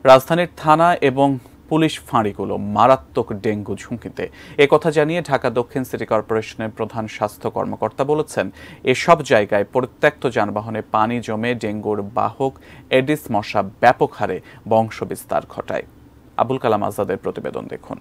রাজধানীর থানা এবং পুলিশ ফাঁড়িগুলো মারাত্মক ডেঙ্গু ঝুঁকিতে। একথা জানিয়ে ঢাকা দক্ষিণ সিটি কর্পোরেশনের প্রধান স্বাস্থ্য কর্মকর্তা বলেছেন, এসব জায়গায় পরিত্যক্ত যানবাহনে পানি জমে ডেঙ্গুর বাহক এডিস মশা ব্যাপক হারে বংশবিস্তার ঘটায়। আবুল কালাম আজাদের প্রতিবেদন দেখুন।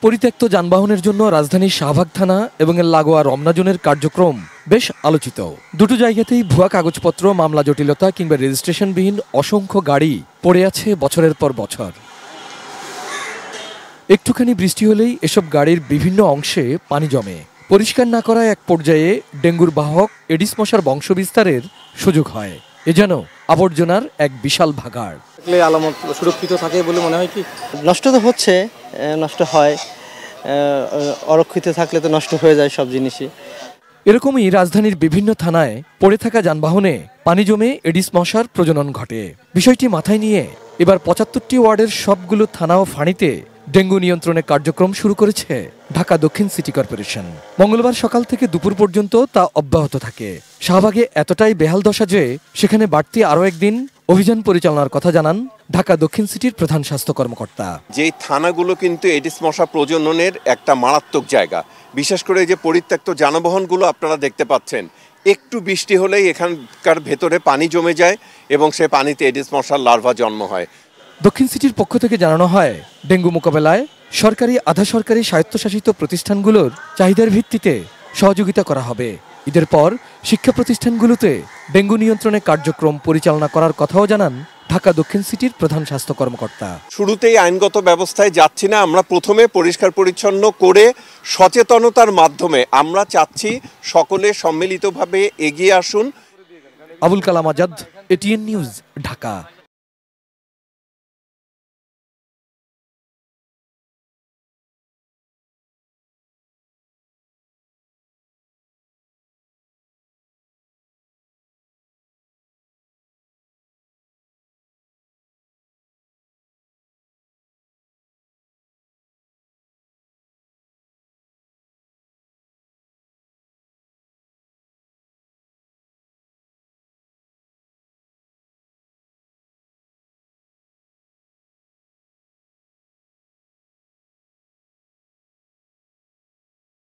পরিত্যক্ত যানবাহনের জন্য রাজধানীর শাহবাগ থানা এবং এর লাগোয়া রমনা জোনের কার্যক্রম বেশ আলোচিত। দুটো জায়গাতেই ভুয়া কাগজপত্র, মামলা জটিলতা কিংবা রেজিস্ট্রেশনবিহীন অসংখ্য গাড়ি পড়ে আছে বছরের পর বছর। একটুখানি বৃষ্টি হলেই এসব গাড়ির বিভিন্ন অংশে পানি জমে। পরিষ্কার না করায় এক পর্যায়ে ডেঙ্গুর বাহক এডিস মশার বংশবিস্তারের সুযোগ হয়। এ যেন আবর্জনার এক বিশাল ভাগাড়। আলামত সুরক্ষিত থাকে বলে মনে হয় কি? নষ্ট তো হচ্ছে, নষ্ট হয়, অরক্ষিত থাকলে তো নষ্ট হয়ে যায় সব জিনিসই। এরকমই রাজধানীর বিভিন্ন থানায় পড়ে থাকা যানবাহনে পানি জমে এডিস মশার প্রজনন ঘটে। বিষয়টি মাথায় নিয়ে এবার ৭৫টি ওয়ার্ডের সবগুলো থানা ও ফাঁড়িতে ডেঙ্গু নিয়ন্ত্রণের কার্যক্রম শুরু করেছে ঢাকা দক্ষিণ সিটি কর্পোরেশন। মঙ্গলবার সকাল থেকে দুপুর পর্যন্ত তা অব্যাহত থাকে। শাহবাগে এতটাই বেহাল দশা যে সেখানে বাড়তি আরও একদিন অভিযান পরিচালনার কথা জানান ঢাকা দক্ষিণ সিটির প্রধান স্বাস্থ্য কর্মকর্তা। যেই থানাগুলো কিন্তু এডিস মশা প্রজননের একটা মারাত্মক জায়গা, বিশেষ করে যে পরিত্যক্ত যানবাহনগুলো আপনারা দেখতে পাচ্ছেন, একটু বৃষ্টি হলেই এখানকার ভেতরে পানি জমে যায় এবং সে পানিতে এডিস মশার লার্ভা জন্ম হয়। দক্ষিণ সিটির পক্ষ থেকে জানানো হয়, ডেঙ্গু মোকাবেলায় সরকারি, আধা সরকারি, স্বায়ত্তশাসিত প্রতিষ্ঠানগুলোর চাহিদার ভিত্তিতে সহযোগিতা করা হবে। ঈদের পর শিক্ষা প্রতিষ্ঠানগুলোতে ডেঙ্গু নিয়ন্ত্রণের কার্যক্রম পরিচালনা করার কথাও জানান ঢাকা দক্ষিণ সিটির প্রধান স্বাস্থ্য কর্মকর্তা। শুরুতেই আইনগত ব্যবস্থায় যাচ্ছি না, আমরা প্রথমে পরিষ্কার পরিচ্ছন্ন করে সচেতনতার মাধ্যমে আমরা চাচ্ছি সকলে সম্মিলিতভাবে এগিয়ে আসুন। Abul Kalam Azad, ATN news, Dhaka.